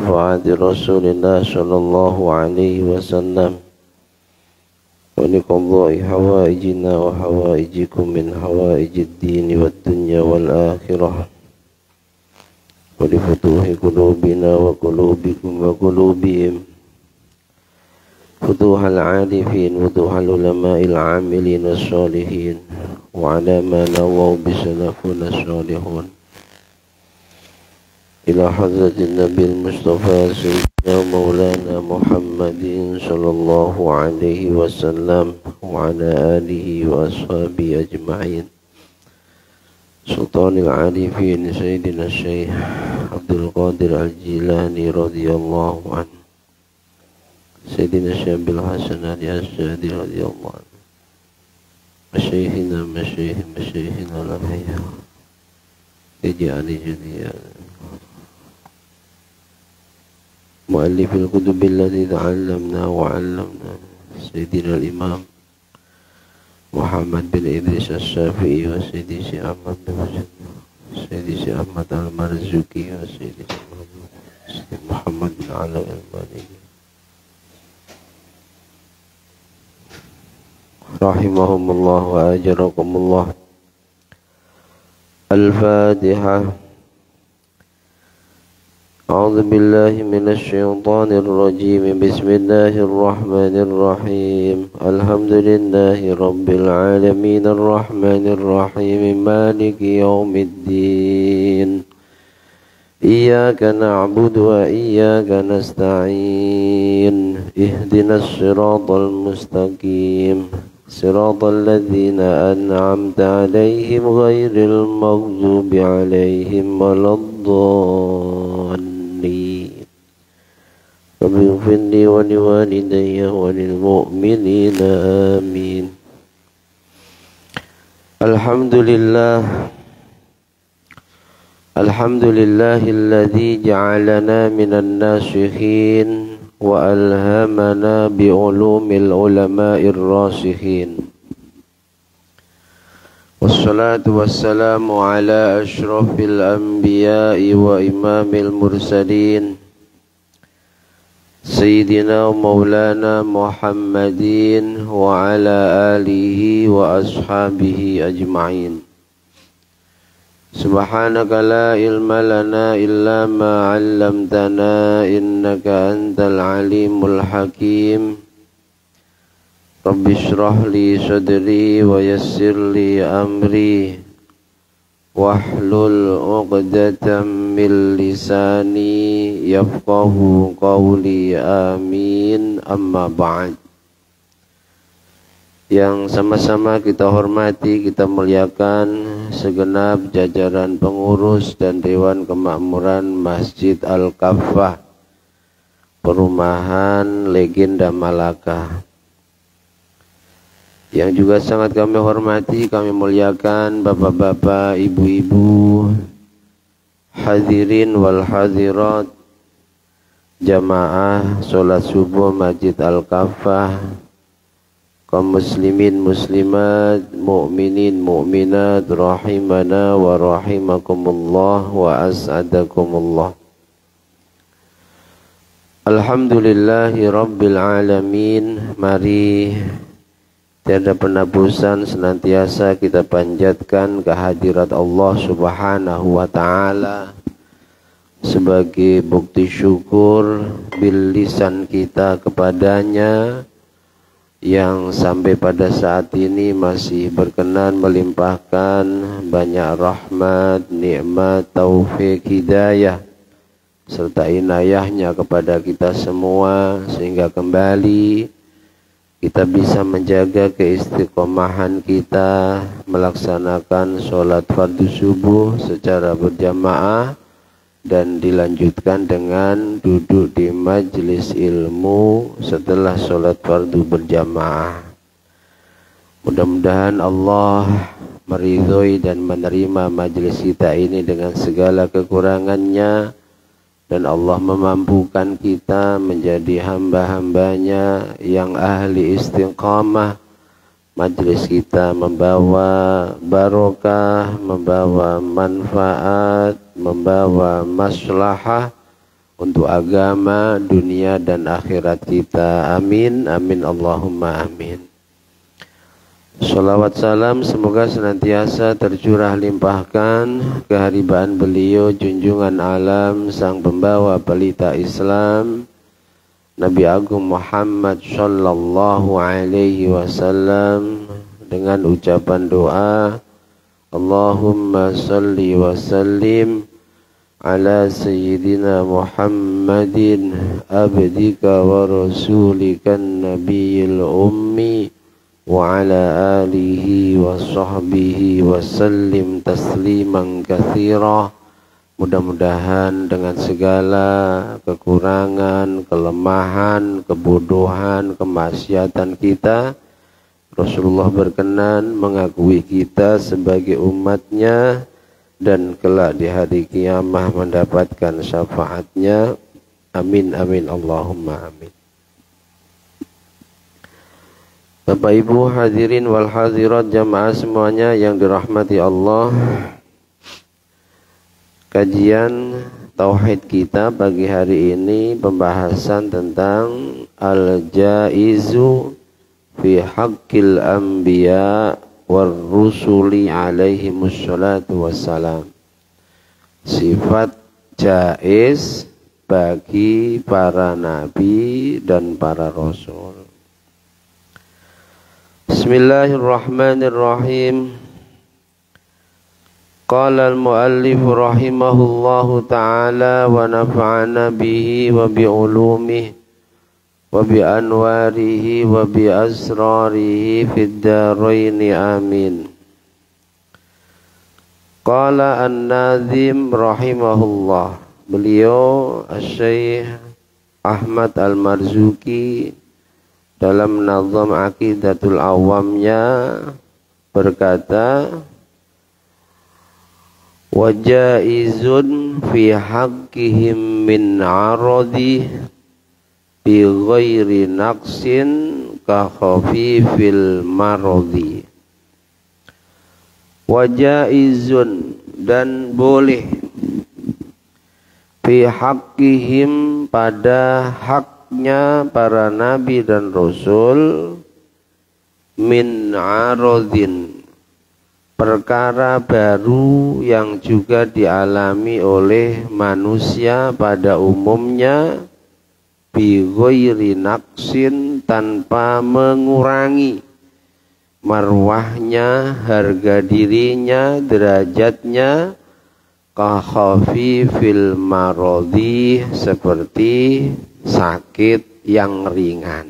بشفاعة رسول الله صلى الله عليه وسلم ولقضاء حوائجنا وحوائجكم من حوائج الدين والدنيا والآخرة ولفتوح قلوبنا وقلوبكم وقلوبهم فتوح العارفين فتوح العلماء العاملين الصالحين وعلى ما نووا بسلفنا الصالحون إلى حضرة النبي المصطفى سيدنا مولانا محمد صلى الله عليه وسلم وعلى آله وأصحابه أجمعين سلطان العارفين سيدنا الشيخ عبد القادر الجيلاني رضي الله عنه سيدنا الشيخ بالحسن الأشعري رضي الله عنه مشايخنا الأحياء اجعل جميعا مؤلف الكتب التي تعلمنا وعلمنا سيدنا الإمام محمد بن إدريس الشافعي وسيدي شيخ أحمد بن مسعود سيدي شيخ أحمد المرزوقي وسيدي محمد بن علي المالكي رحمهم الله وأجركم الله. الفاتحة. أعوذ بالله من الشيطان الرجيم. بسم الله الرحمن الرحيم. الحمد لله رب العالمين الرحمن الرحيم مالك يوم الدين إياك نعبد وإياك نستعين اهدنا الصراط المستقيم صراط الذين أنعمت عليهم غير المغضوب عليهم ولا الضالين رب اغفر لي ولوالدي وللمؤمنين آمين. الحمد لله الذي جعلنا من الناسخين وألهمنا بعلوم العلماء الراسخين والصلاة والسلام على أشرف الأنبياء وإمام المرسلين سيدنا مولانا محمد وعلى آله وأصحابه أجمعين. سبحانك لا علم لنا إلا ما علمتنا إنك أنت العليم الحكيم. رب اشرح لي صدري ويسر لي أمري واحلل عقدة من لساني يفقه قولي آمين. أما بعد. Yang sama-sama kita hormati, kita muliakan segenap jajaran pengurus dan Dewan Kemakmuran Masjid Al-Kafah Perumahan Legenda Malaka. Yang juga sangat kami hormati, kami muliakan bapak-bapak, ibu-ibu, hadirin wal hadirat, jamaah sholat subuh Masjid Al-Kafah, kaum muslimin muslimat, mukminin mukminat, rahimana wa rahimakumullah wa as'adakumullah. Alhamdulillahi rabbil alamin. Mari tiada penabusan senantiasa kita panjatkan kehadirat Allah Subhanahu wa ta'ala sebagai bukti syukur bil lisan kita kepadanya yang sampai pada saat ini masih berkenan melimpahkan banyak rahmat, nikmat, taufik, hidayah serta inayahnya kepada kita semua sehingga kembali kita bisa menjaga keistiqomahan kita melaksanakan sholat fardu subuh secara berjamaah dan dilanjutkan dengan duduk di majelis ilmu setelah sholat fardu berjamaah. Mudah-mudahan Allah meridhoi dan menerima majelis kita ini dengan segala kekurangannya, dan Allah memampukan kita menjadi hamba-hambanya yang ahli istiqamah. Majelis kita membawa barokah, membawa manfaat, membawa maslahah untuk agama, dunia dan akhirat kita. Amin, amin, Allahumma amin. Salawat salam semoga senantiasa tercurah limpahkan keharibaan beliau, junjungan alam, sang pembawa pelita Islam, Nabi Agung Muhammad sallallahu alaihi wasallam, dengan ucapan doa, Allahumma salli wa sallim ala sayyidina Muhammadin abdika wa rasulika nabiyil ummi wa ala alihi wa sahbihi wa sallim tasliman katsira. Mudah-mudahan dengan segala kekurangan, kelemahan, kebodohan, kemaksiatan kita, Rasulullah berkenan mengakui kita sebagai umatnya dan kelak di hari kiamah mendapatkan syafaatnya. Amin, amin, Allahumma amin. Bapak Ibu hadirin wal hadirat jamaah semuanya yang dirahmati Allah, kajian tauhid kita pagi hari ini pembahasan tentang al-jaizu fi haqqil anbiya war rusuli alaihimus salatu wassalam. Sifat jaiz bagi para nabi dan para rasul. Bismillahirrahmanirrahim. Qala al-muallif rahimahullahu ta'ala wa nafa'ana bihi wa bi ulumihi wa bi anwarihi wa bi asrarihi fid daraini amin. Qala an-nazim rahimahullah. Beliau Syekh Ahmad Al-Marzuki dalam nazam Aqidatul Awamnya berkata, wa jaizun fi haqqihim min aradi bi ghairi naqsin ka khafifil maradi. Wa jaizun, dan boleh, fi haqqihim, pada haknya para nabi dan rasul, min aradin, perkara baru yang juga dialami oleh manusia pada umumnya, bi ghairi naqsin, tanpa mengurangi marwahnya, harga dirinya, derajatnya, ka khafifil maradi, seperti sakit yang ringan.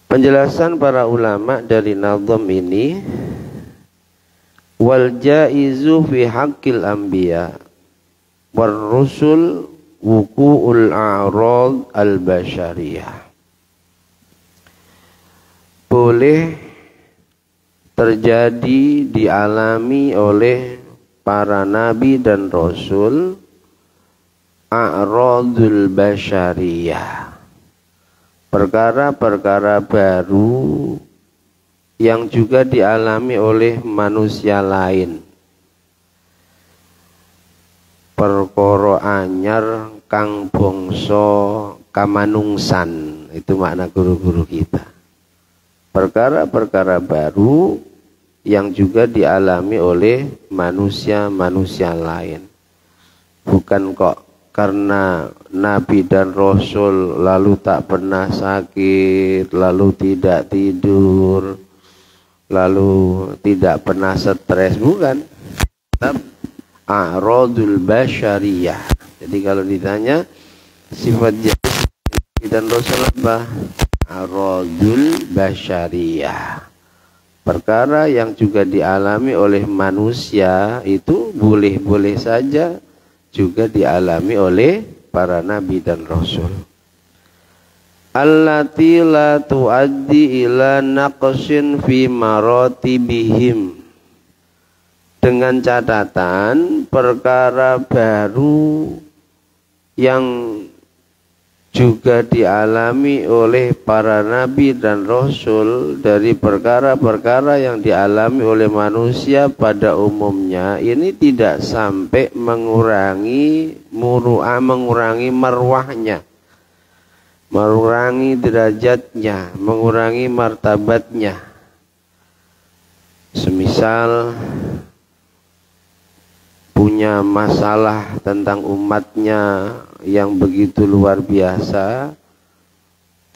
Penjelasan para ulama dari nazam ini, wal jaizu fi haqqil anbiya war rusul wuqu'ul a'rad al basyariyah. Boleh terjadi, dialami oleh para nabi dan rasul, a'radul basyariyah, perkara-perkara baru yang juga dialami oleh manusia lain. Perkara anyar kang bangsa kamanungsan, itu makna guru-guru kita. Perkara-perkara baru yang juga dialami oleh manusia-manusia lain. Bukan kok karena nabi dan rasul lalu tak pernah sakit, lalu tidak tidur, lalu tidak pernah stres, bukan. A'radul basyariyah. Jadi kalau ditanya sifat nabi dan rasul apa? A'radul basyariyah. Perkara yang juga dialami oleh manusia itu boleh-boleh saja juga dialami oleh para nabi dan rasul. Allati la tuaddi ila naqsin fi maratibihim, dengan catatan perkara baru yang juga dialami oleh para nabi dan rasul dari perkara-perkara yang dialami oleh manusia pada umumnya, ini tidak sampai mengurangi mengurangi marwahnya, mengurangi derajatnya, mengurangi martabatnya. Semisal punya masalah tentang umatnya yang begitu luar biasa,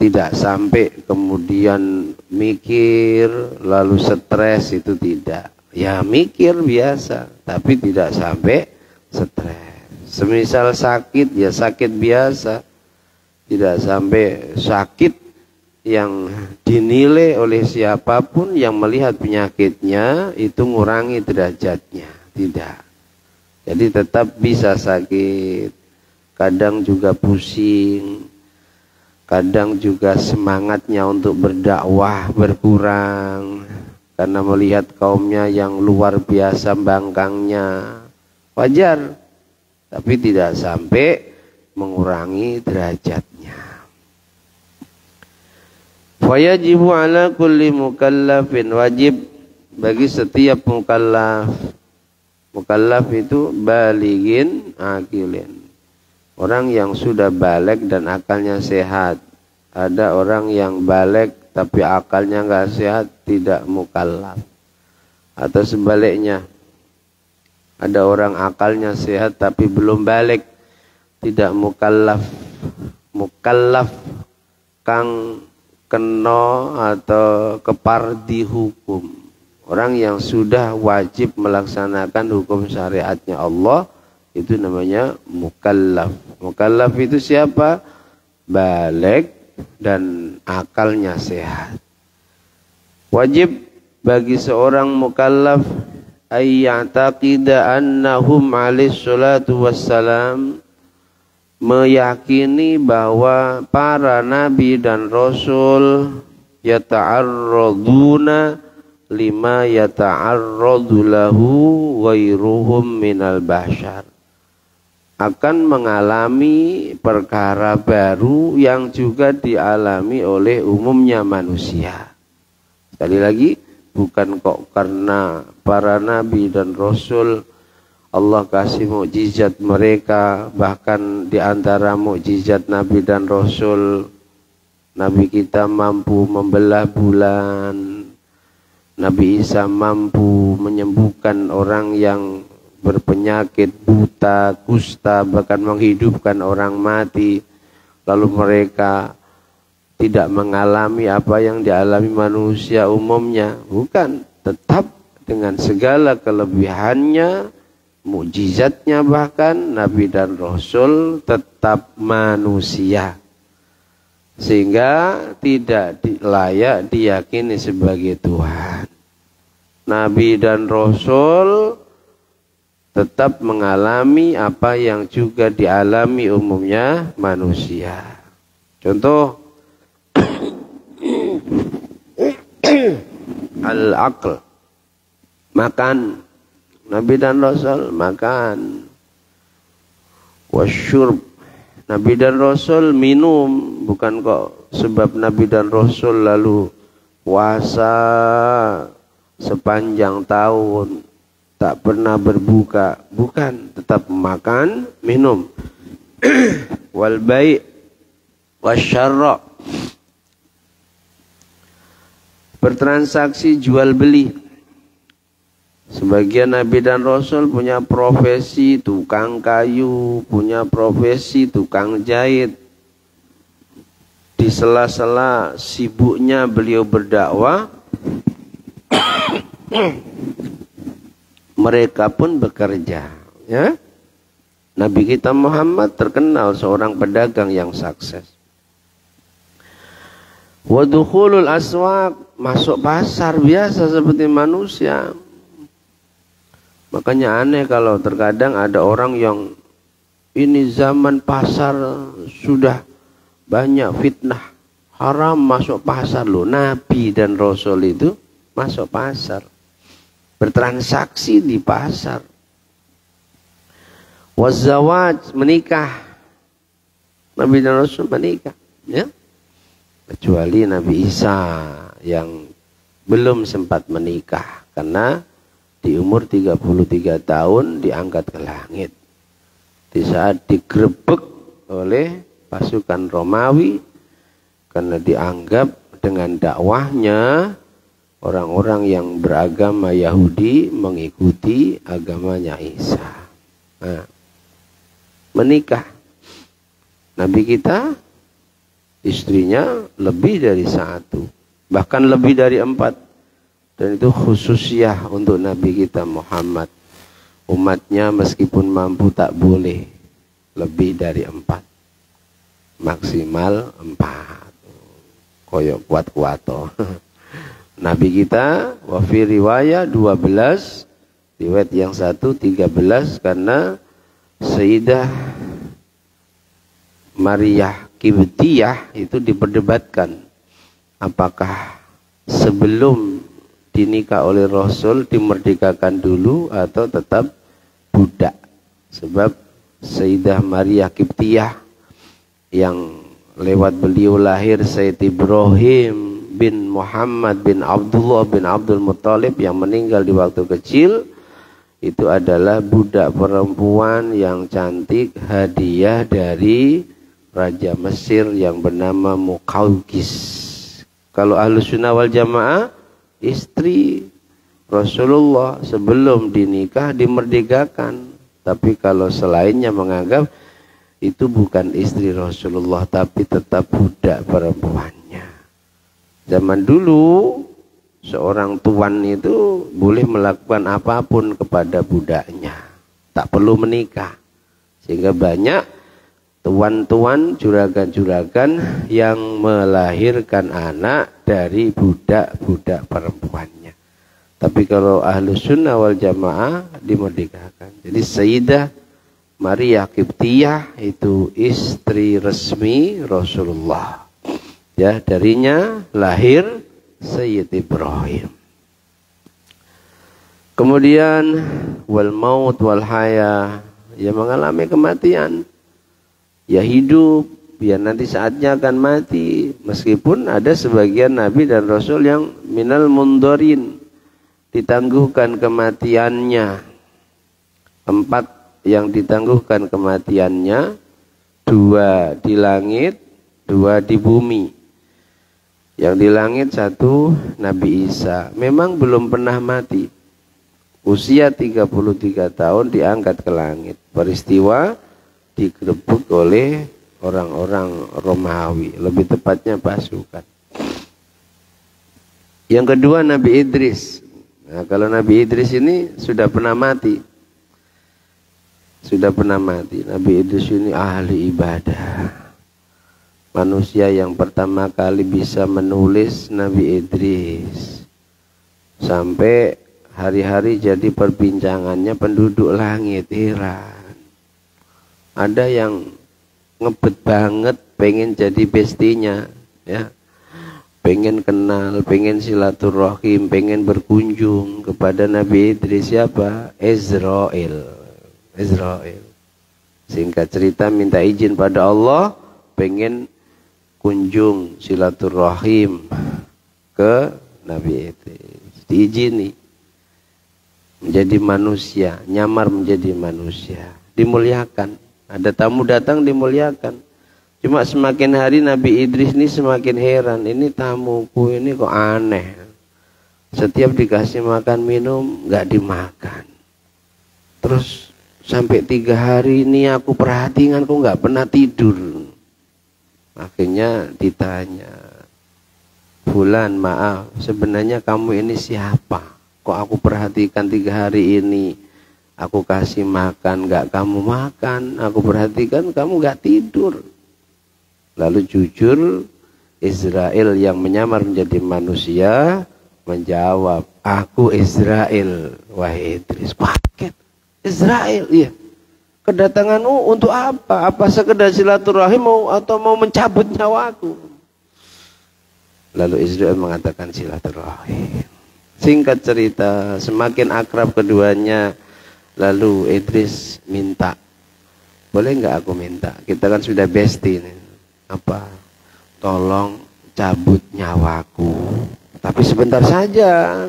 tidak sampai kemudian mikir lalu stres, itu tidak. Ya mikir biasa, tapi tidak sampai stres. Semisal sakit, ya sakit biasa, tidak sampai sakit yang dinilai oleh siapapun yang melihat penyakitnya itu ngurangi derajatnya, tidak. Jadi tetap bisa sakit, kadang juga pusing, kadang juga semangatnya untuk berdakwah berkurang karena melihat kaumnya yang luar biasa bangkangnya, wajar, tapi tidak sampai mengurangi derajatnya. Fayajibu ala kulli mukallafin, wajib bagi setiap mukallaf. Mukallaf itu balighin akilin, orang yang sudah baligh dan akalnya sehat. Ada orang yang baligh tapi akalnya enggak sehat, tidak mukallaf. Atau sebaliknya, ada orang akalnya sehat tapi belum baligh, tidak mukallaf. Mukallaf kang kena atau kepardi hukum, orang yang sudah wajib melaksanakan hukum syariatnya Allah, itu namanya mukallaf. Mukallaf itu siapa? Baligh dan akalnya sehat. Wajib bagi seorang mukallaf ayyataqida annahum alaihi salatu wassalam, meyakini bahwa para nabi dan rasul yata'arraduna lima yata'arradu lahu ghairuhum minal bashar, akan mengalami perkara baru yang juga dialami oleh umumnya manusia. Sekali lagi, bukan kok karena para nabi dan rasul Allah kasih mukjizat mereka, bahkan di antara mukjizat nabi dan rasul, nabi kita mampu membelah bulan, Nabi Isa mampu menyembuhkan orang yang berpenyakit buta, kusta, bahkan menghidupkan orang mati. Lalu mereka tidak mengalami apa yang dialami manusia umumnya. Bukan, tetap dengan segala kelebihannya, mukjizatnya, bahkan Nabi dan Rasul tetap manusia. Sehingga tidak layak diyakini sebagai Tuhan. Nabi dan Rasul tetap mengalami apa yang juga dialami umumnya manusia. Contoh, al-aql, makan. Nabi dan Rasul makan. Wasyurb, Nabi dan Rasul minum. Bukan kok sebab Nabi dan Rasul lalu puasa sepanjang tahun, tak pernah berbuka. Bukan, tetap makan, minum. Wal bai' wasyarra, bertransaksi jual beli. Sebagian Nabi dan Rasul punya profesi tukang kayu, punya profesi tukang jahit. Di sela-sela sibuknya beliau berdakwah, mereka pun bekerja. Ya? Nabi kita Muhammad terkenal seorang pedagang yang sukses. Wadukhulul aswaq, masuk pasar biasa seperti manusia. Makanya aneh kalau terkadang ada orang yang ini zaman pasar sudah banyak fitnah, haram masuk pasar loh. Nabi dan Rasul itu masuk pasar, bertransaksi di pasar. Wazawaj, menikah. Nabi dan Rasul menikah, ya. Kecuali Nabi Isa yang belum sempat menikah karena di umur 33 tahun diangkat ke langit. Di saat digerebek oleh pasukan Romawi karena dianggap dengan dakwahnya orang-orang yang beragama Yahudi mengikuti agamanya Isa. Nah, menikah. Nabi kita istrinya lebih dari 1, bahkan lebih dari 4. Dan itu khususiyah untuk Nabi kita Muhammad. Umatnya meskipun mampu tak boleh lebih dari 4, maksimal 4. Koyok kuat-kuato. Nabi kita wafi riwayat 12, riwayat yang 1 13 karena Sayyidah Maria Kibtiyah itu diperdebatkan apakah sebelum dinikah oleh Rasul dimerdekakan dulu atau tetap budak. Sebab Sayyidah Maria Kibtiyah yang lewat beliau lahir Sayyid Ibrahim bin Muhammad bin Abdullah bin Abdul Muttalib yang meninggal di waktu kecil, itu adalah budak perempuan yang cantik, hadiah dari Raja Mesir yang bernama Muqawqis. Kalau Ahlussunnah wal Jamaah, istri Rasulullah sebelum dinikah dimerdekakan. Tapi kalau selainnya menganggap itu bukan istri Rasulullah, tapi tetap budak perempuannya. Zaman dulu seorang tuan itu boleh melakukan apapun kepada budaknya, tak perlu menikah. Sehingga banyak tuan-tuan, juragan-juragan yang melahirkan anak dari budak-budak perempuannya. Tapi kalau Ahlussunnah wal Jamaah dimerdekakan. Jadi Sayyidah Maria Kibtiyah itu istri resmi Rasulullah. Ya, darinya lahir Sayyid Ibrahim. Kemudian wal maut wal haya, ya mengalami kematian. Ya hidup, ya nanti saatnya akan mati. Meskipun ada sebagian Nabi dan Rasul yang minal mundorin, ditangguhkan kematiannya. 4 yang ditangguhkan kematiannya, 2 di langit, 2 di bumi. Yang di langit 1 Nabi Isa, memang belum pernah mati. Usia 33 tahun diangkat ke langit. Peristiwa digerebek oleh orang-orang Romawi, lebih tepatnya pasukan. Yang kedua Nabi Idris. Nah, kalau Nabi Idris ini sudah pernah mati. Sudah pernah mati. Nabi Idris ini ahli ibadah. Manusia yang pertama kali bisa menulis Nabi Idris. Sampai hari-hari jadi perbincangannya penduduk langit, heran. Ada yang ngebet banget pengen jadi bestinya, ya. Pengen kenal, pengen silaturahim, pengen berkunjung kepada Nabi Idris. Siapa? Israel. Singkat cerita minta izin pada Allah, pengen kunjung silaturahim ke Nabi Idris. Diizini menjadi manusia, nyamar menjadi manusia, dimuliakan. Ada tamu datang dimuliakan. Cuma semakin hari Nabi Idris ini semakin heran. Ini tamuku ini kok aneh. Setiap dikasih makan minum nggak dimakan. Terus sampai 3 hari ini aku perhatikan kok nggak pernah tidur. Akhirnya ditanya, Fulan, maaf, sebenarnya kamu ini siapa? Kok aku perhatikan 3 hari ini? Aku kasih makan, gak kamu makan. Aku perhatikan kamu gak tidur. Lalu jujur, Israel yang menyamar menjadi manusia menjawab, aku Israel, wahai Idris. Paket, Israel, iya. Kedatanganmu untuk apa? Apa sekedar silaturahim atau mau mencabut nyawaku? Lalu Israel mengatakan silaturahim. Singkat cerita, semakin akrab keduanya. Lalu Idris minta boleh nggak aku minta? Kita kan sudah bestie nih. Apa? Tolong cabut nyawaku. Tapi sebentar saja.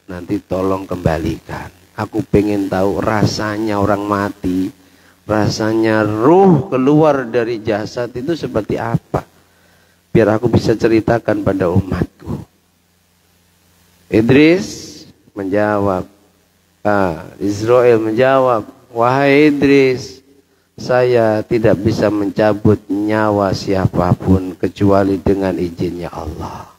Nanti tolong kembalikan. Aku pengen tahu rasanya orang mati. Rasanya ruh keluar dari jasad itu seperti apa. Biar aku bisa ceritakan pada umatku. Idris menjawab. Israel menjawab, wahai Idris, saya tidak bisa mencabut nyawa siapapun kecuali dengan izinnya Allah.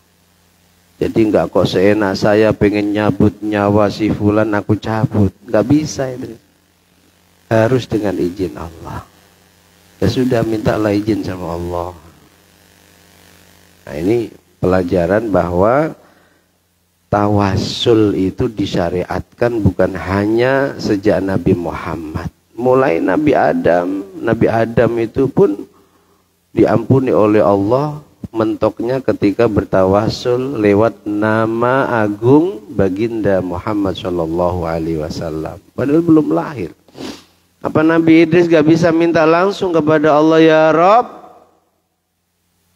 Jadi enggak kok seenak saya pengen nyabut nyawa si fulan aku cabut. Enggak bisa Idris. Harus dengan izin Allah. Ya sudah, mintalah izin sama Allah. Nah ini pelajaran bahwa tawassul itu disyariatkan bukan hanya sejak Nabi Muhammad. Mulai Nabi Adam itu pun diampuni oleh Allah mentoknya ketika bertawassul lewat nama agung baginda Muhammad Shallallahu Alaihi Wasallam. Padahal belum lahir. Apa Nabi Idris gak bisa minta langsung kepada Allah, ya Rob,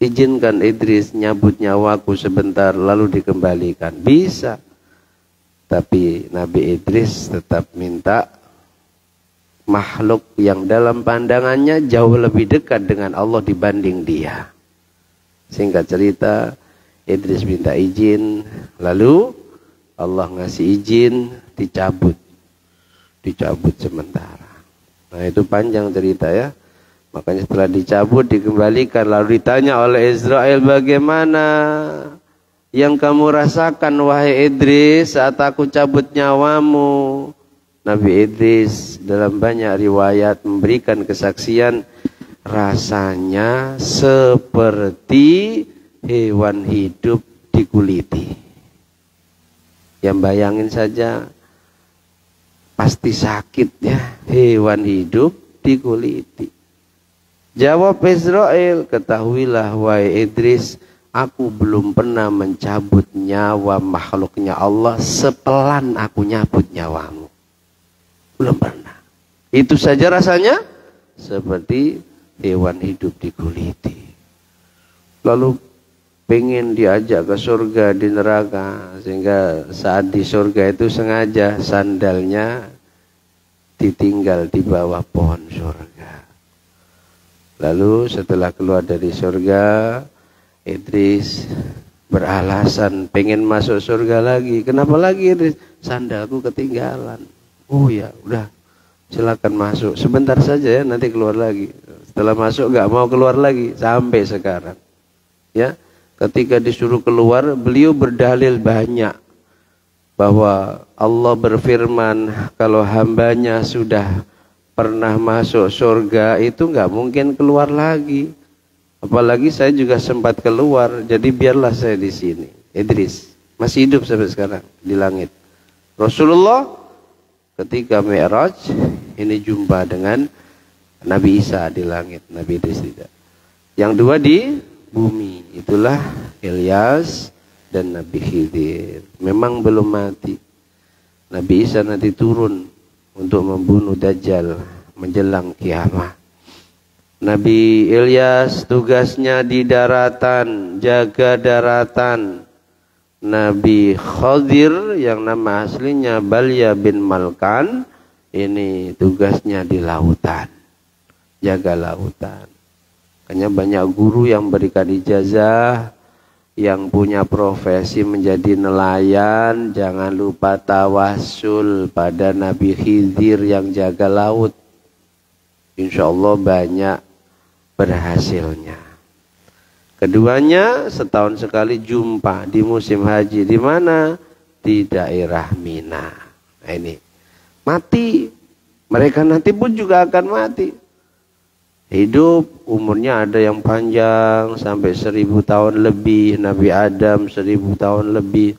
izinkan Idris nyabut nyawaku sebentar lalu dikembalikan? Bisa. Tapi Nabi Idris tetap minta makhluk yang dalam pandangannya jauh lebih dekat dengan Allah dibanding dia. Singkat cerita, Idris minta izin, lalu Allah ngasih izin, dicabut sementara. Nah itu panjang cerita ya. Makanya setelah dicabut dikembalikan, lalu ditanya oleh Israel, bagaimana yang kamu rasakan wahai Idris saat aku cabut nyawamu? Nabi Idris dalam banyak riwayat memberikan kesaksian, rasanya seperti hewan hidup dikuliti. Yang bayangin saja pasti sakit ya, hewan hidup dikuliti. Jawab Israel, ketahuilah wahai Idris, aku belum pernah mencabut nyawa makhluknya Allah sepelan aku nyabut nyawamu. Belum pernah. Itu saja rasanya seperti hewan hidup dikuliti. Lalu pengen diajak ke surga di neraka, sehingga saat di surga itu sengaja sandalnya ditinggal di bawah pohon surga. Lalu setelah keluar dari surga, Idris beralasan pengen masuk surga lagi. Kenapa lagi Idris? Sandalku ketinggalan. Oh ya, udah silakan masuk. Sebentar saja ya, nanti keluar lagi. Setelah masuk gak mau keluar lagi sampai sekarang. Ya, ketika disuruh keluar, beliau berdalil banyak bahwa Allah berfirman kalau hambanya sudah pernah masuk surga itu nggak mungkin keluar lagi. Apalagi saya juga sempat keluar, jadi biarlah saya di sini. Idris masih hidup sampai sekarang di langit. Rasulullah ketika Mi'raj ini jumpa dengan Nabi Isa di langit, Nabi Idris tidak. Yang dua di bumi, itulah Ilyas dan Nabi Khidir. Memang belum mati. Nabi Isa nanti turun untuk membunuh Dajjal menjelang kiamat. Nabi Ilyas tugasnya di daratan, jaga daratan. Nabi Khidir yang nama aslinya Balya bin Malkan, ini tugasnya di lautan, jaga lautan. Makanya banyak guru yang berikan ijazah, yang punya profesi menjadi nelayan, jangan lupa tawassul pada Nabi Khidir yang jaga laut. Insya Allah banyak berhasilnya. Keduanya setahun sekali jumpa di musim haji. Di mana? Di daerah Mina. Nah ini mati. Mereka nanti pun juga akan mati. Hidup umurnya ada yang panjang sampai 1000 tahun lebih. Nabi Adam 1000 tahun lebih.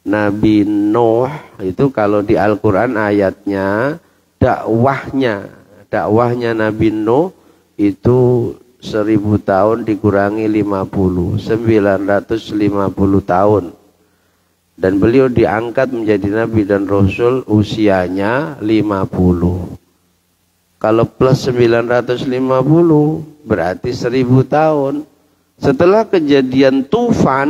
Nabi Nuh itu kalau di Al-Quran ayatnya dakwahnya Nabi Nuh itu 1000 tahun dikurangi 50, 950 tahun. Dan beliau diangkat menjadi Nabi dan Rasul usianya 50. Kalau plus 950 berarti 1000 tahun. Setelah kejadian tufan,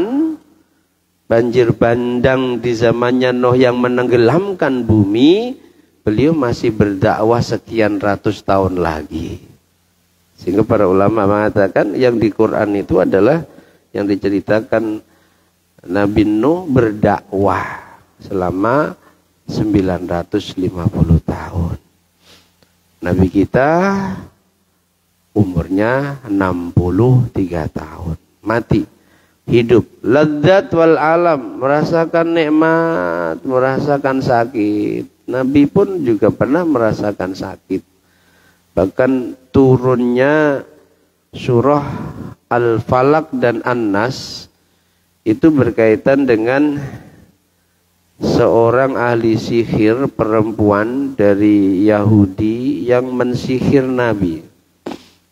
banjir bandang di zamannya Nuh yang menenggelamkan bumi, beliau masih berdakwah sekian ratus tahun lagi. Sehingga para ulama mengatakan yang di Quran itu adalah yang diceritakan Nabi Nuh berdakwah selama 950 tahun. Nabi kita umurnya 63 tahun. Mati. Hidup. Ladzat wal alam. Merasakan nikmat. Merasakan sakit. Nabi pun juga pernah merasakan sakit. Bahkan turunnya surah Al-Falaq dan An-Nas itu berkaitan dengan seorang ahli sihir perempuan dari Yahudi yang mensihir Nabi.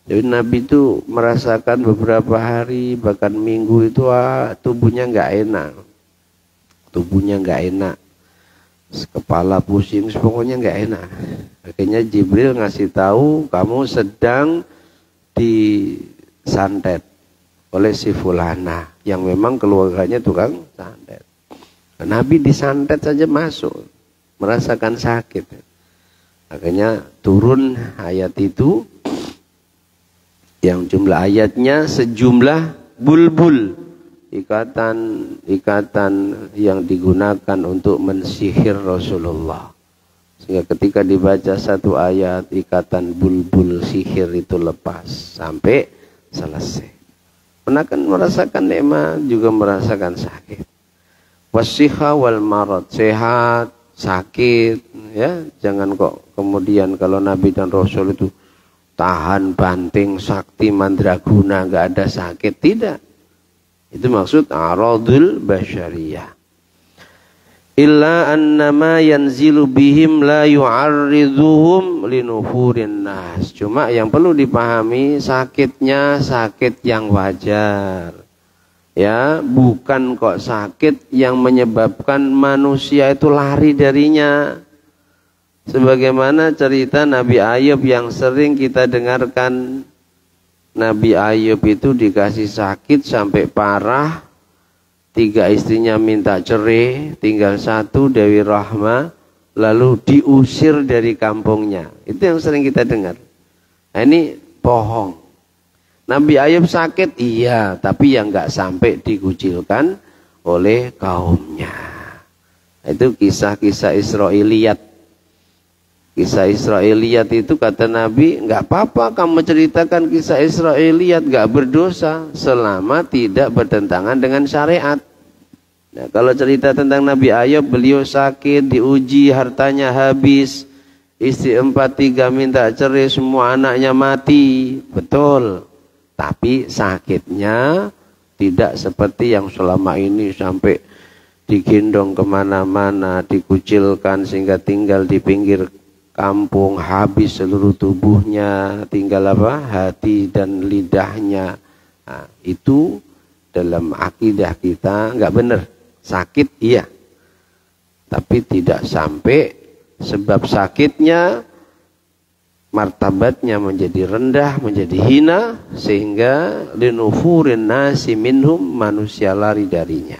Jadi Nabi itu merasakan beberapa hari bahkan minggu itu tubuhnya nggak enak, kepala pusing, pokoknya nggak enak. Akhirnya Jibril ngasih tahu kamu sedang disantet oleh si fulana yang memang keluarganya tukang santet. Nabi disantet saja masuk, merasakan sakit. Akhirnya turun ayat itu, yang jumlah ayatnya sejumlah bulbul, ikatan yang digunakan untuk mensihir Rasulullah. Sehingga ketika dibaca satu ayat, ikatan bulbul sihir itu lepas sampai selesai. Pernah kan merasakan nikmat, juga merasakan sakit. Wasiha wal marad, sehat, sakit, ya. Jangan kok kemudian kalau Nabi dan Rasul itu tahan banting, sakti, mandraguna, nggak ada sakit, tidak. Itu maksud aradul basyariyah. Illa annama yanzilu bihim la yu'arridhuhum linufurin nas. Cuma yang perlu dipahami sakitnya sakit yang wajar. Ya, bukan kok sakit yang menyebabkan manusia itu lari darinya. Sebagaimana cerita Nabi Ayub yang sering kita dengarkan. Nabi Ayub itu dikasih sakit sampai parah. 3 istrinya minta cerai, tinggal 1 Dewi Rahma, lalu diusir dari kampungnya. Itu yang sering kita dengar. Nah, ini bohong. Nabi Ayub sakit, iya, tapi yang nggak sampai dikucilkan oleh kaumnya. Itu kisah-kisah Israiliyat. Kisah Israiliyat itu kata Nabi, nggak apa-apa kamu ceritakan kisah Israiliyat, nggak berdosa selama tidak bertentangan dengan syariat. Nah, kalau cerita tentang Nabi Ayub, beliau sakit, diuji, hartanya habis, istri 4-3 minta cerai, semua anaknya mati, betul. Tapi sakitnya tidak seperti yang selama ini sampai digendong kemana-mana, dikucilkan sehingga tinggal di pinggir kampung, habis seluruh tubuhnya, tinggal hati dan lidahnya. Nah, itu dalam akidah kita nggak benar. Sakit iya, tapi tidak sampai sebab sakitnya martabatnya menjadi rendah, menjadi hina, sehingga linufurin nasi minhum, manusia lari darinya.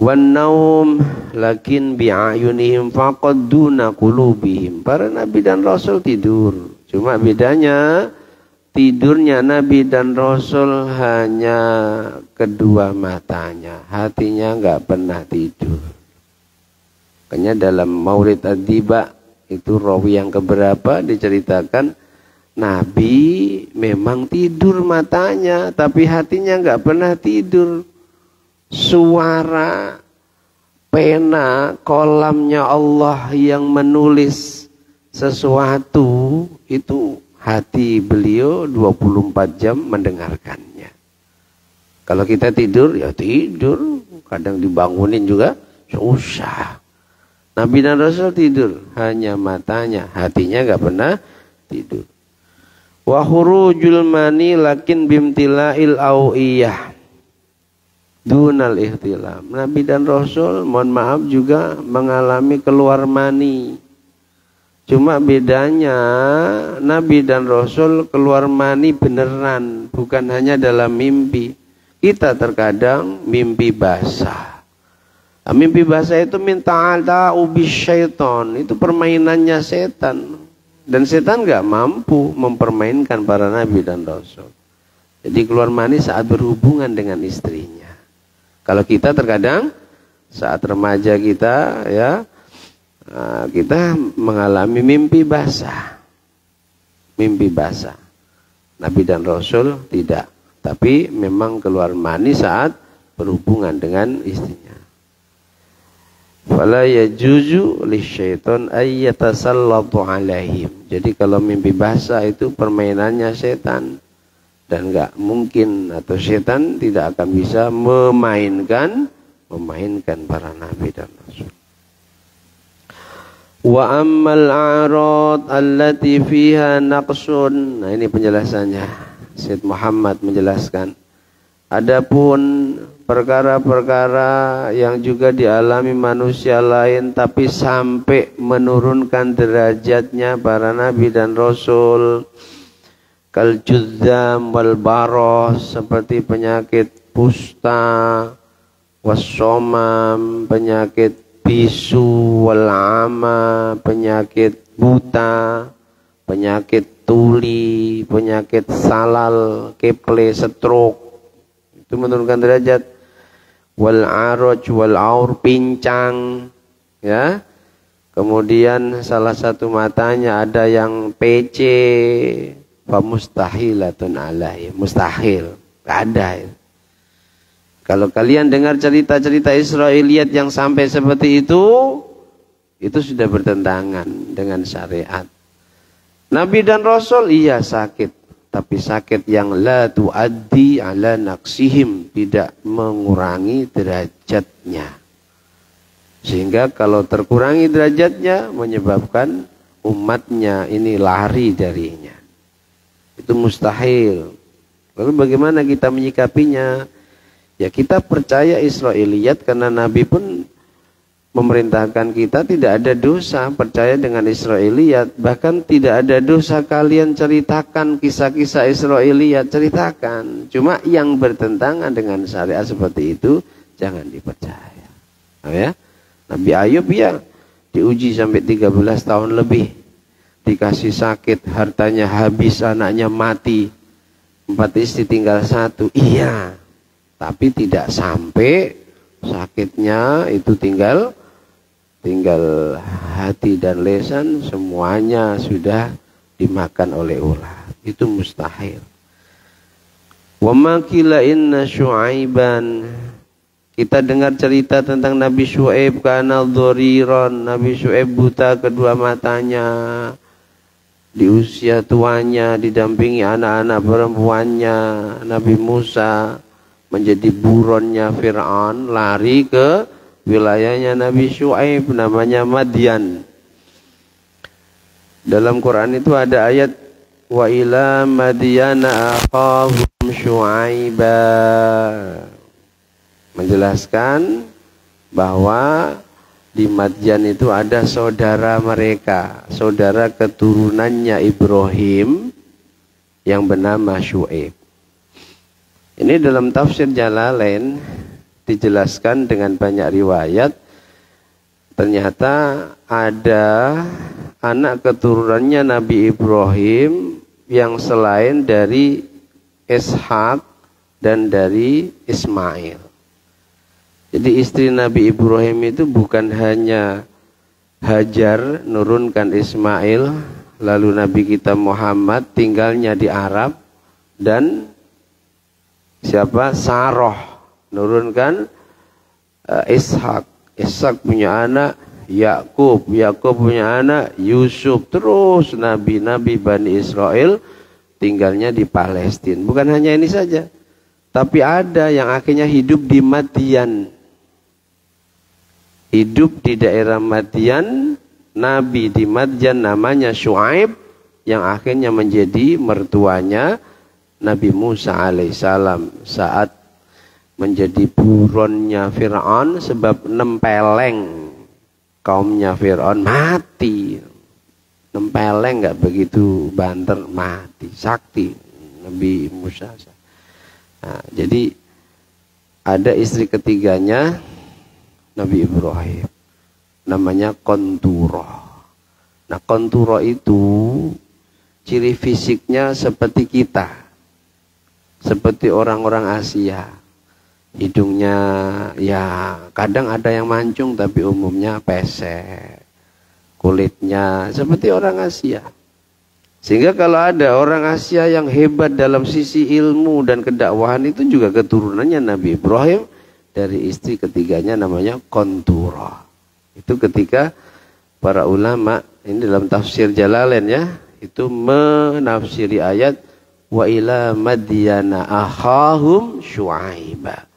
Wan naum lakin bi'ayunihim faqad duna qulubihim. Para nabi dan rasul tidur. Cuma bedanya tidurnya nabi dan rasul hanya kedua matanya. Hatinya enggak pernah tidur. Makanya dalam Maulid Ad-Diba itu rawi yang keberapa diceritakan Nabi memang tidur matanya, tapi hatinya enggak pernah tidur. Suara pena kolamnya Allah yang menulis sesuatu itu hati beliau 24 jam mendengarkannya. Kalau kita tidur ya tidur, kadang dibangunin juga susah. Nabi dan Rasul tidur, hanya matanya, hatinya enggak pernah tidur. Wa khurujul mani lakin bimtila'il awiyah dunal ihtilam. Nabi dan Rasul mohon maaf juga mengalami keluar mani. Cuma bedanya Nabi dan Rasul keluar mani beneran, bukan hanya dalam mimpi. Kita terkadang mimpi basah. Nah, mimpi basah itu minta ada ubis syaiton, itu permainannya setan. Dan setan gak mampu mempermainkan para Nabi dan Rasul. Jadi keluar mani saat berhubungan dengan istrinya. Kalau kita terkadang saat remaja kita ya, kita mengalami mimpi basah. Mimpi basah. Nabi dan Rasul tidak. Tapi memang keluar mani saat berhubungan dengan istrinya. Fala yajuzu lisyaiton ayyatasallatu alaihim. Jadi kalau mimpi basah itu permainannya setan. Dan enggak mungkin atau setan tidak akan bisa memainkan para Nabi dan Rasul. Wa ammal a'rad allati fiha naqsun. Nah ini penjelasannya. Syed Muhammad menjelaskan. Adapun perkara-perkara yang juga dialami manusia lain tapi sampai menurunkan derajatnya para Nabi dan Rasul. Kal judzam wal baros, seperti penyakit kusta, wassomam, penyakit bisu, wal ama, penyakit buta, penyakit tuli, penyakit salal, keple, stroke, itu menurunkan derajat. Wal aroj wal aur, pincang, ya. Kemudian salah satu matanya ada yang PC, fa mustahilatun alaihi, mustahil, enggak ada. Kalau kalian dengar cerita-cerita Israiliyat yang sampai seperti itu sudah bertentangan dengan syariat. Nabi dan Rasul iya sakit, tapi sakit yang la tuaddi ala naqsihim, tidak mengurangi derajatnya. Sehingga kalau terkurangi derajatnya menyebabkan umatnya ini lari darinya. Itu mustahil. Lalu bagaimana kita menyikapinya? Ya kita percaya Israiliyat karena Nabi pun memerintahkan kita tidak ada dosa percaya dengan Israiliyat. Bahkan tidak ada dosa kalian ceritakan kisah-kisah Israiliyat, ceritakan. Cuma yang bertentangan dengan syariat seperti itu jangan dipercaya. Nah, ya? Nabi Ayub ya diuji sampai 13 tahun lebih. Dikasih sakit, hartanya habis, anaknya mati. 4 istri tinggal 1. Iya. Tapi tidak sampai sakitnya itu tinggal hati dan lesan semuanya sudah dimakan oleh ular. Itu mustahil. Wa ma qila inna Syuaiban, kita dengar cerita tentang Nabi Syuaib kana dhariran, Nabi Syuaib buta kedua matanya. Di usia tuanya didampingi anak-anak perempuannya. Nabi Musa menjadi buronnya Fir'aun, lari ke wilayahnya Nabi Syuaib namanya Madian. Dalam Quran itu ada ayat wa ila madyana akhahum Syuaiba, menjelaskan bahwa di Madian itu ada saudara mereka, saudara keturunannya Ibrahim yang bernama Syuaib. Ini dalam tafsir Jalalain dijelaskan dengan banyak riwayat. Ternyata ada anak keturunannya Nabi Ibrahim yang selain dari Ishak dan dari Ismail. Jadi istri Nabi Ibrahim itu bukan hanya Hajar nurunkan Ismail, lalu Nabi kita Muhammad tinggalnya di Arab, dan siapa? Saroh nurunkan Ishak. Ishak punya anak Yakub. Yakub punya anak Yusuf. Terus nabi-nabi Bani Israel tinggalnya di Palestina. Bukan hanya ini saja, tapi ada yang akhirnya hidup di Madian. Hidup di daerah Madian. Nabi di Madian namanya Syuaib, yang akhirnya menjadi mertuanya Nabi Musa alaihissalam saat menjadi buronnya Fir'aun, sebab nempeleng kaumnya Fir'aun mati. nempeleng nggak begitu banter, mati. Sakti Nabi Musa. Nah, jadi ada istri ketiganya Nabi Ibrahim, namanya Konturoh. Nah, Konturoh itu ciri fisiknya seperti kita, seperti orang-orang Asia. Hidungnya ya kadang ada yang mancung tapi umumnya pesek. Kulitnya seperti orang Asia. Sehingga kalau ada orang Asia yang hebat dalam sisi ilmu dan kedakwahan, itu juga keturunannya Nabi Ibrahim dari istri ketiganya namanya Konturah. Itu ketika para ulama ini dalam tafsir Jalalain ya, itu menafsiri ayat wa ila madyana akhahum syuaiba.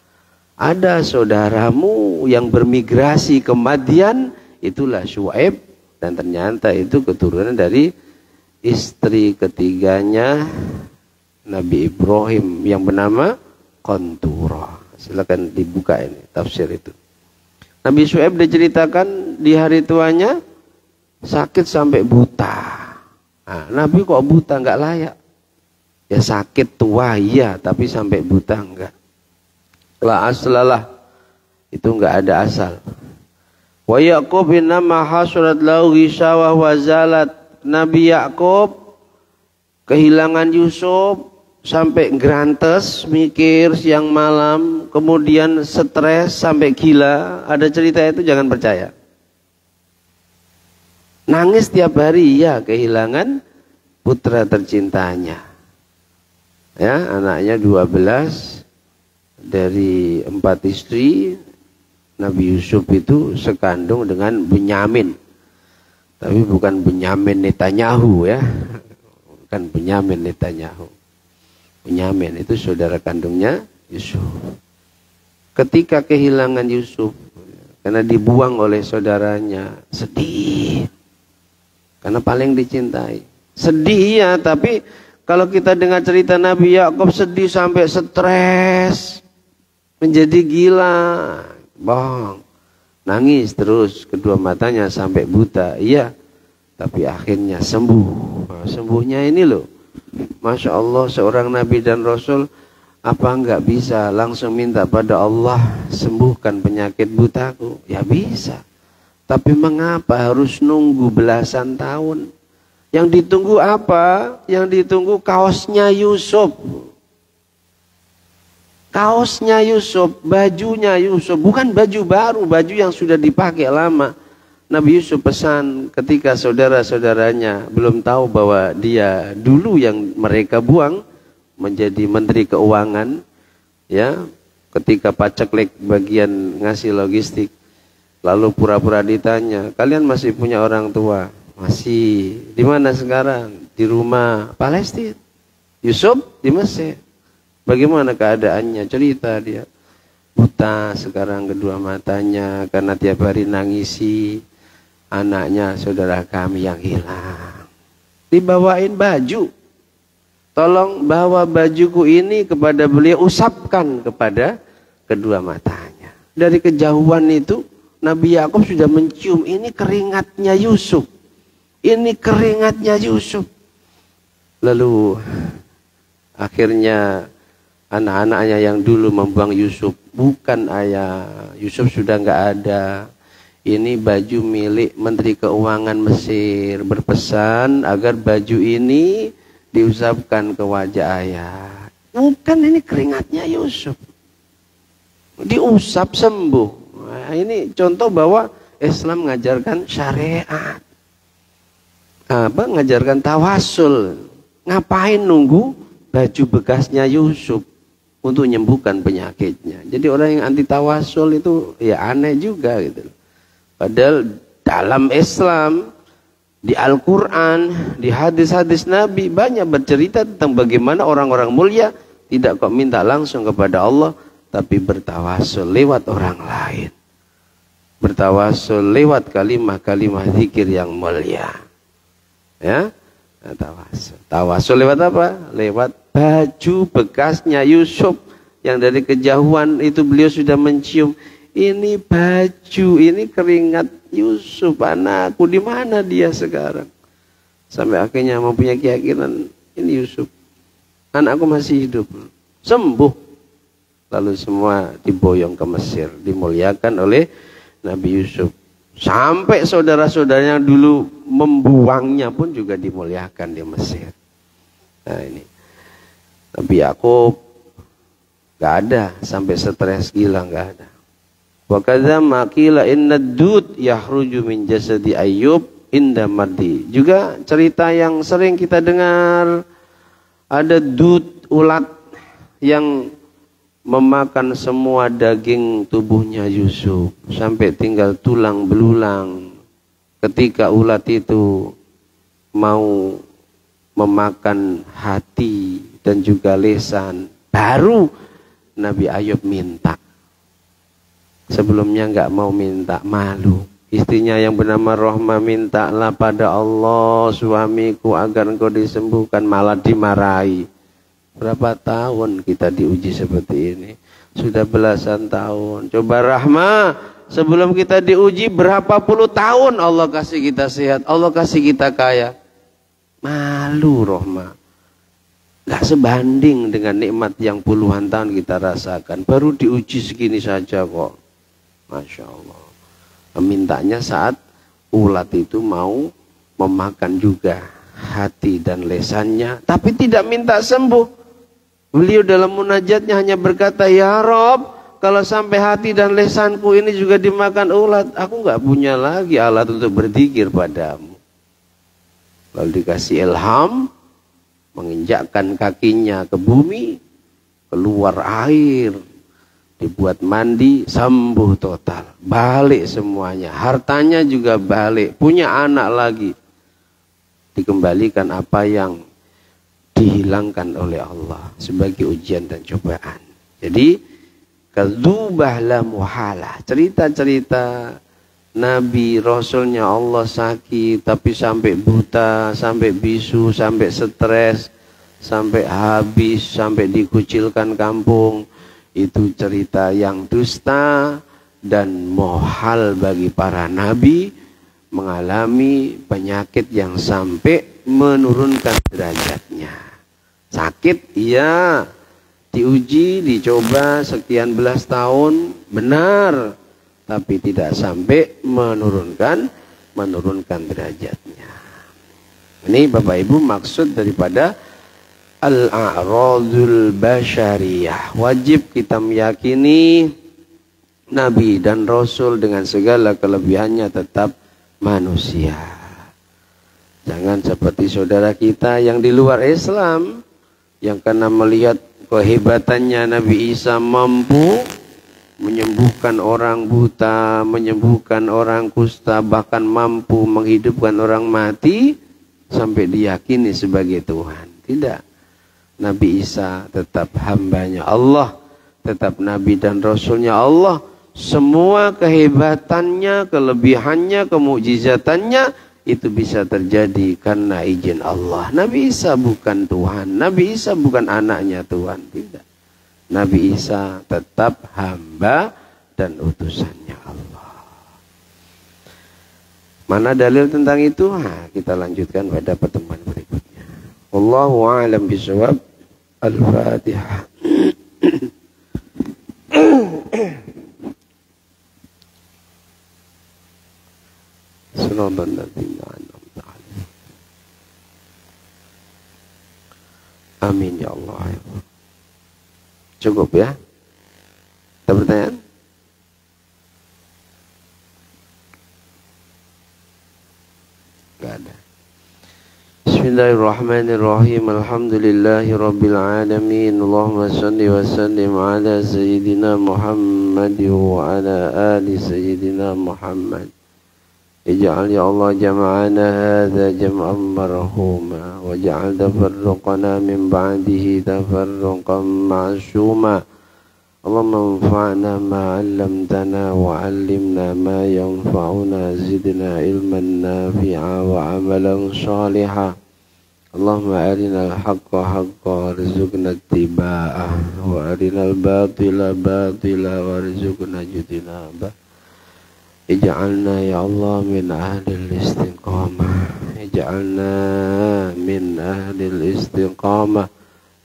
Ada saudaramu yang bermigrasi ke Madian, itulah Syuaib. Dan ternyata itu keturunan dari istri ketiganya Nabi Ibrahim yang bernama Konturah. Silakan dibuka ini tafsir itu. Nabi Syuaib diceritakan di hari tuanya sakit sampai buta. Nah, Nabi kok buta, nggak layak. Ya sakit tua iya, tapi sampai buta enggak. La aslalah, itu enggak ada asal. Wa Yaqub innama hasurat lahu ghishawah wa zalat. Nabi Yaqub kehilangan Yusuf sampai grantes, mikir siang malam, kemudian stres sampai gila. Ada cerita itu, jangan percaya. Nangis tiap hari, ya kehilangan putra tercintanya. Ya, anaknya 12 dari 4 istri. Nabi Yusuf itu sekandung dengan Bunyamin. Tapi bukan Bunyamin Netanyahu ya. Bukan Bunyamin Netanyahu. Bunyamin itu saudara kandungnya Yusuf. Ketika kehilangan Yusuf, karena dibuang oleh saudaranya, sedih. Karena paling dicintai. Sedih ya, tapi kalau kita dengar cerita Nabi Yakub sedih sampai stres, menjadi gila, bohong, nangis terus, kedua matanya sampai buta, iya, tapi akhirnya sembuh. Nah, sembuhnya ini loh, Masya Allah, seorang Nabi dan Rasul, apa enggak bisa langsung minta pada Allah sembuhkan penyakit butaku? Ya bisa, tapi mengapa harus nunggu belasan tahun? Yang ditunggu apa? Yang ditunggu kaosnya Yusuf. Kaosnya Yusuf, bajunya Yusuf, bukan baju baru, baju yang sudah dipakai lama. Nabi Yusuf pesan ketika saudara-saudaranya belum tahu bahwa dia dulu yang mereka buang menjadi menteri keuangan, ya, ketika paceklik bagian ngasih logistik, lalu pura-pura ditanya, kalian masih punya orang tua? Masih. Di mana sekarang? Di rumah Palestina. Yusuf di Mesir. Bagaimana keadaannya? Cerita dia. Buta sekarang kedua matanya karena tiap hari nangisi anaknya saudara kami yang hilang. Dibawain baju. Tolong bawa bajuku ini kepada beliau, usapkan kepada kedua matanya. Dari kejauhan itu Nabi Yakub sudah mencium, ini keringatnya Yusuf. Ini keringatnya Yusuf. Lalu akhirnya anak-anaknya yang dulu membuang Yusuf, bukan ayah, Yusuf sudah nggak ada. Ini baju milik Menteri Keuangan Mesir, berpesan agar baju ini diusapkan ke wajah ayah. Bukan, ini keringatnya Yusuf. Diusap sembuh. Nah, ini contoh bahwa Islam mengajarkan syariat. Mengajarkan tawasul. Ngapain nunggu baju bekasnya Yusuf untuk menyembuhkan penyakitnya? Jadi orang yang anti tawasul itu ya aneh juga gitu. Padahal dalam Islam, di Al-Quran, di hadis-hadis Nabi banyak bercerita tentang bagaimana orang-orang mulia tidak kok minta langsung kepada Allah, tapi bertawasul lewat orang lain. Bertawasul lewat kalimah-kalimah zikir yang mulia. Ya, tawasul. Tawasul lewat apa? Lewat baju bekasnya Yusuf yang dari kejauhan itu beliau sudah mencium. Ini baju, ini keringat Yusuf, anakku, di mana dia sekarang? Sampai akhirnya mempunyai keyakinan, ini Yusuf, anakku masih hidup, sembuh. Lalu semua diboyong ke Mesir, dimuliakan oleh Nabi Yusuf. Sampai saudara-saudaranya dulu membuangnya pun juga dimuliakan di Mesir. Nah ini Nabi Yakub gak ada sampai stres gila, gak ada. Wa kadzama qila inna dud yahruju min jasadi Ayyub inda mardi. Juga cerita yang sering kita dengar, ada dud, ulat yang memakan semua daging tubuhnya Yusuf sampai tinggal tulang belulang. Ketika ulat itu mau memakan hati dan juga lesan, baru Nabi Ayub minta. Sebelumnya nggak mau minta, malu. Istrinya yang bernama Rohmah, mintalah pada Allah suamiku agar engkau disembuhkan, malah dimarahi. Berapa tahun kita diuji seperti ini? Sudah belasan tahun. Coba Rahmah, sebelum kita diuji berapa puluh tahun Allah kasih kita sehat, Allah kasih kita kaya. Malu Rohmah. Gak sebanding dengan nikmat yang puluhan tahun kita rasakan. Baru diuji segini saja kok. Masya Allah. Mintanya saat ulat itu mau memakan juga hati dan lesannya, tapi tidak minta sembuh. Beliau dalam munajatnya hanya berkata, ya Rob, kalau sampai hati dan lesanku ini juga dimakan ulat, aku nggak punya lagi alat untuk berzikir padamu. Lalu dikasih ilham, menginjakkan kakinya ke bumi, keluar air, dibuat mandi, sembuh total, balik semuanya, hartanya juga balik, punya anak lagi, dikembalikan apa yang dihilangkan oleh Allah sebagai ujian dan cobaan. Jadi kadzubah la muhalah, cerita-cerita Nabi Rasulnya Allah sakit tapi sampai buta, sampai bisu, sampai stres, sampai habis, sampai dikucilkan kampung, itu cerita yang dusta dan muhal bagi para nabi mengalami penyakit yang sampai menurunkan derajatnya. Sakit, iya, diuji, dicoba sekian belas tahun, benar, tapi tidak sampai menurunkan derajatnya. Ini Bapak Ibu maksud daripada al-a'radul basyariyah. Wajib kita meyakini Nabi dan Rasul dengan segala kelebihannya tetap manusia. Jangan seperti saudara kita yang di luar Islam, yang karena melihat kehebatannya Nabi Isa mampu menyembuhkan orang buta, menyembuhkan orang kusta, bahkan mampu menghidupkan orang mati, sampai diyakini sebagai Tuhan. Tidak. Nabi Isa tetap hambanya Allah, tetap Nabi dan Rasulnya Allah. Semua kehebatannya, kelebihannya, kemujizatannya itu bisa terjadi karena izin Allah. Nabi Isa bukan Tuhan, Nabi Isa bukan anaknya Tuhan, tidak. Nabi Isa tetap hamba dan utusannya Allah. Mana dalil tentang itu? Kita lanjutkan pada pertemuan berikutnya. Wallahu a'lam bishawab. Al-Fatihah. Amin ya Allah. Cukup ya? Ada pertanyaan? Gak ada. Bismillahirrahmanirrahim. Alhamdulillahi rabbil alamin. Allahumma salli wa sallim ala sayyidina Muhammad wa ala ali sayyidina Muhammad. Ij'al ya Allah jama'ana hadha jam'an marhuma waj'al tafarruqana min ba'dihi tafarruqan ma'suma. Allahumma anfa'na ma 'allamtana wa 'allimna ma yanfa'una zidna ilman nafi'a wa 'amalan shalihan. Allahumma arina al-haqqa haqqa warzuqna ittiba'ah wa arina al-batila batila warzuqna ijtinabah. Ij'alna ya Allah min ahlil istiqamah. واجعلنا من أهل الاستقامة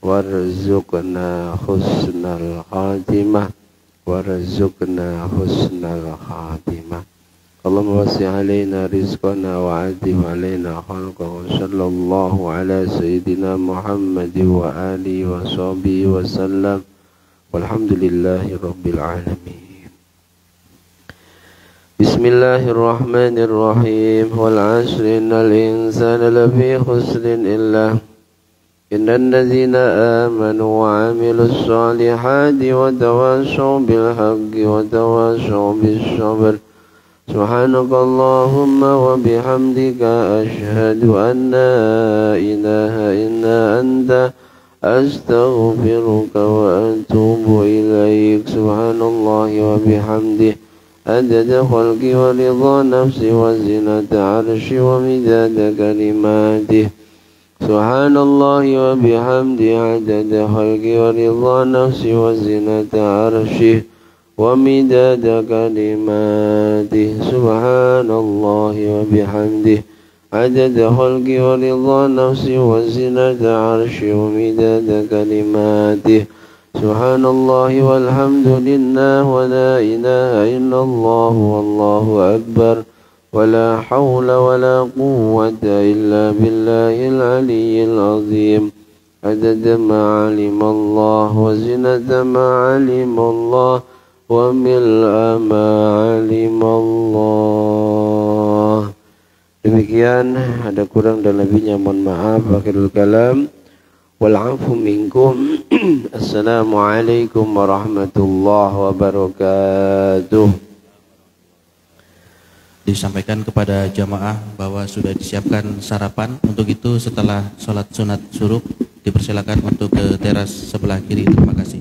وارزقنا حسن الخاتمة وارزقنا حسن الخاتمة. اللهم وسع علينا رزقنا وعذب علينا خلقه. صلى الله على سيدنا محمد وآله وصحبه وسلم والحمد لله رب العالمين. بسم الله الرحمن الرحيم. والعصر إن الإنسان لفي خسر إن الذين آمنوا وعملوا الصالحات وتواصوا بالحق وتواصوا بالصبر. سبحانك اللهم وبحمدك أشهد أن لا إله إلا أنت أستغفرك وأتوب إليك. سبحان الله وبحمده عدد خلقي ورضا نفسي وزنة عرشي ومداد كلماته. سبحان الله وبحمده عدد خلقي ورضا نفسي وزنة عرشي ومداد كلماته. سبحان الله وبحمده عدد خلقي ورضا نفسي وزنة عرشي ومداد كلماته. سبحان الله والحمد لله ولا إله إلا الله والله أكبر ولا حول ولا قوة إلا بالله العلي العظيم. عدد ما علم الله وزنة ما علم الله وملء ما alim Allah. Demikian, ada kurang dan lebihnya mohon maaf. Akhirul kalam wal afu minkum. Assalamualaikum warahmatullahi wabarakatuh. Disampaikan kepada jamaah bahwa sudah disiapkan sarapan. Untuk itu setelah sholat sunat syuruk dipersilakan untuk ke teras sebelah kiri. Terima kasih.